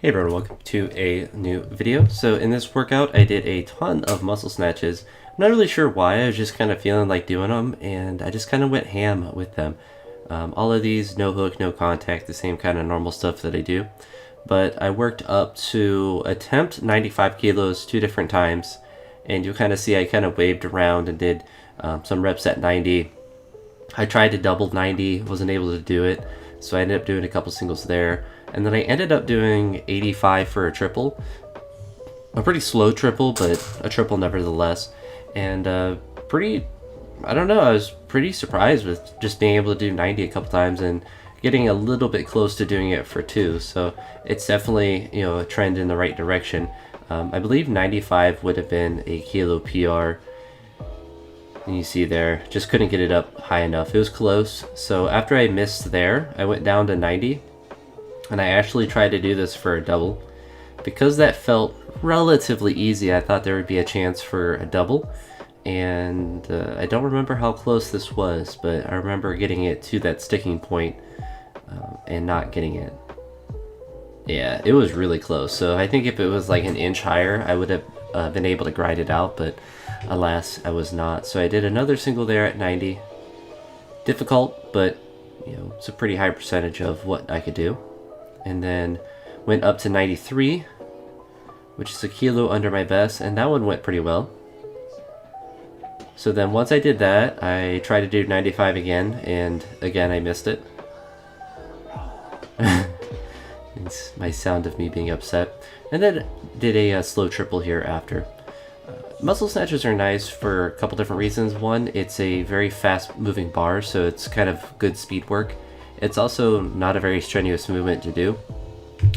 Hey everyone, welcome to a new video. So in this workout I did a ton of muscle snatches. I'm not really sure why, I was just kind of feeling like doing them and I just kind of went ham with them. All of these, no hook, no contact, the same kind of normal stuff that I do. But I worked up to attempt 95 kilos 2 different times, and you'll kind of see I kind of waved around and did some reps at 90. I tried to double 90, wasn't able to do it, so I ended up doing a couple singles there. And then I ended up doing 85 for a triple. A pretty slow triple, but a triple nevertheless. And I don't know, I was pretty surprised with just being able to do 90 a couple times and getting a little bit close to doing it for 2. So it's definitely, a trend in the right direction. I believe 95 would have been a kilo PR. And you see there, just couldn't get it up high enough. It was close. So after I missed there, I went down to 90. And I actually tried to do this for a double. Because that felt relatively easy, I thought there would be a chance for a double. And I don't remember how close this was, but I remember getting it to that sticking point and not getting it. Yeah, it was really close. So I think if it was like an inch higher, I would have been able to grind it out, but alas, I was not. So I did another single there at 90. Difficult, but it's a pretty high percentage of what I could do. And then went up to 93, which is a kilo under my best, and that one went pretty well. So then once I did that, I tried to do 95 again, and again I missed it. It's my sound of me being upset. And then did a slow triple here after. Muscle snatches are nice for a couple different reasons. One, it's a very fast moving bar, so it's kind of good speed work. It's also not a very strenuous movement to do.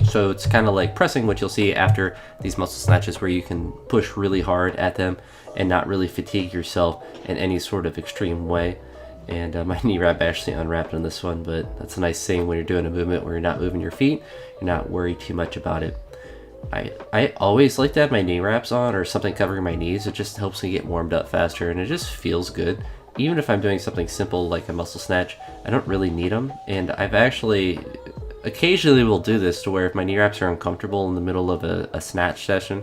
So it's kind of like pressing, what you'll see after these muscle snatches, where you can push really hard at them and not really fatigue yourself in any sort of extreme way. And my knee wrap actually unwrapped on this one, but that's a nice thing when you're doing a movement where you're not moving your feet, you're not worried too much about it. I always like to have my knee wraps on or something covering my knees. It just helps me get warmed up faster, and it just feels good. Even if I'm doing something simple like a muscle snatch, I don't really need them. And I've actually occasionally will do this to where if my knee wraps are uncomfortable in the middle of a snatch session,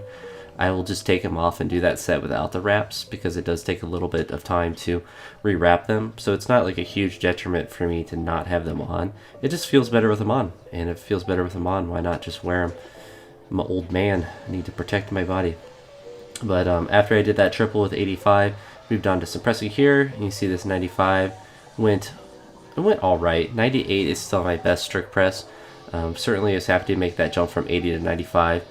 I will just take them off and do that set without the wraps, because it does take a little bit of time to re-wrap them. So it's not like a huge detriment for me to not have them on. It just feels better with them on. And if it feels better with them on, why not just wear them? I'm an old man, I need to protect my body. But after I did that triple with 85, moved on to some pressing here, and you see this 95 went all right. 98 is still my best strict press. Certainly I was happy to make that jump from 80 to 95.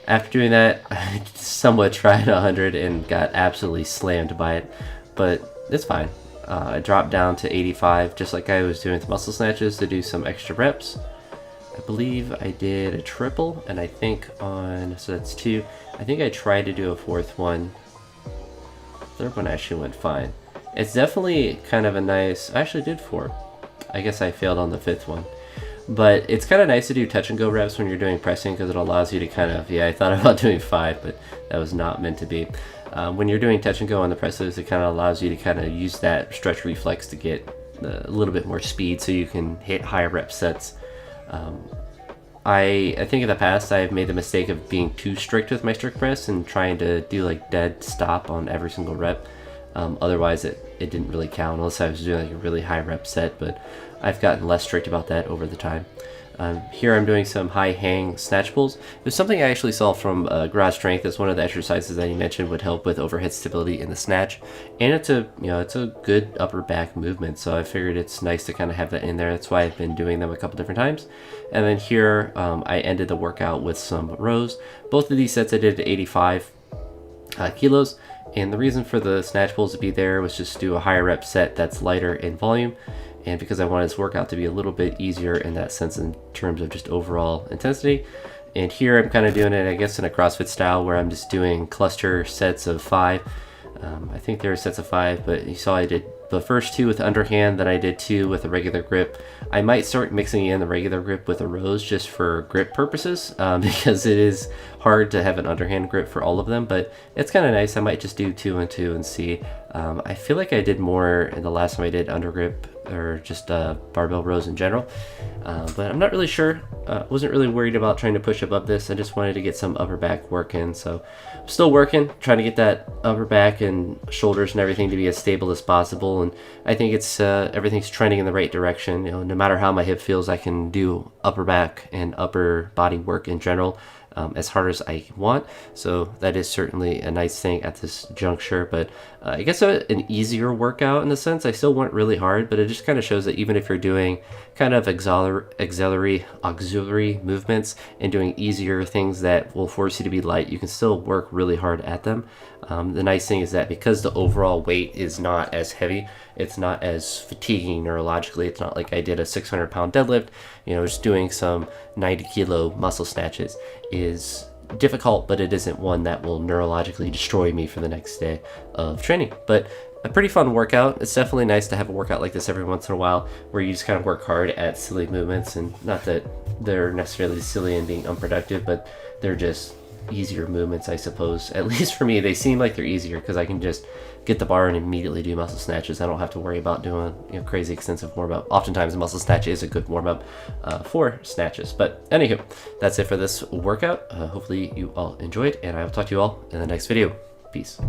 After doing that, I somewhat tried 100 and got absolutely slammed by it, but it's fine. I dropped down to 85, just like I was doing with muscle snatches, to do some extra reps. I believe I did a triple, and I think so that's 2. I think I tried to do a 4th one. Third one actually went fine. It's definitely kind of a nice, I actually did 4. I guess I failed on the 5th one. But it's kind of nice to do touch and go reps when you're doing pressing, because it allows you to kind of, I thought about doing 5, but that was not meant to be. When you're doing touch and go on the presses, it kind of allows you to kind of use that stretch reflex to get a little bit more speed so you can hit higher rep sets. I think in the past I've made the mistake of being too strict with my strict press and trying to do like dead stop on every single rep. Otherwise it didn't really count unless I was doing like a really high rep set, but I've gotten less strict about that over the time. Here I'm doing some high hang snatch pulls. There's something I actually saw from Garage Strength as one of the exercises that he mentioned would help with overhead stability in the snatch, and it's a good upper back movement, so I figured it's nice to kind of have that in there. That's why I've been doing them a couple different times. And then here I ended the workout with some rows. Both of these sets I did at 85 kilos, and the reason for the snatch pulls to be there was just to do a higher rep set that's lighter in volume, and because I wanted this workout to be a little bit easier in that sense in terms of just overall intensity. And here I'm kind of doing it, I guess, in a CrossFit style where I'm just doing cluster sets of 5. I think there are sets of 5, but you saw I did the first 2 with underhand, then I did 2 with a regular grip. I might start mixing in the regular grip with a rows just for grip purposes, because it is hard to have an underhand grip for all of them, but it's kind of nice. I might just do 2 and 2 and see. I feel like I did more in the last time I did under grip or just barbell rows in general. But I'm not really sure. Wasn't really worried about trying to push above this. I just wanted to get some upper back work in. So I'm still working, trying to get that upper back and shoulders and everything to be as stable as possible. And I think it's everything's trending in the right direction. You know, no matter how my hip feels, I can do upper back and upper body work in general. As hard as I want, so that is certainly a nice thing at this juncture. But I guess an easier workout in the sense. I still want really hard, but it just kind of shows that even if you're doing kind of auxiliary movements and doing easier things that will force you to be light, you can still work really hard at them. The nice thing is that because the overall weight is not as heavy, it's not as fatiguing neurologically. It's not like I did a 600-pound deadlift. You know, just doing some 90-kilo muscle snatches is difficult, but it isn't one that will neurologically destroy me for the next day of training. But a pretty fun workout. It's definitely nice to have a workout like this every once in a while where you just kind of work hard at silly movements, and not that they're necessarily silly and being unproductive, but they're just easier movements, I suppose. At least for me, they seem like they're easier because I can just get the bar and immediately do muscle snatches. I don't have to worry about doing, you know, crazy extensive warm-up. Oftentimes a muscle snatch is a good warm-up for snatches. But anywho, that's it for this workout. Hopefully you all enjoyed, and I will talk to you all in the next video. Peace.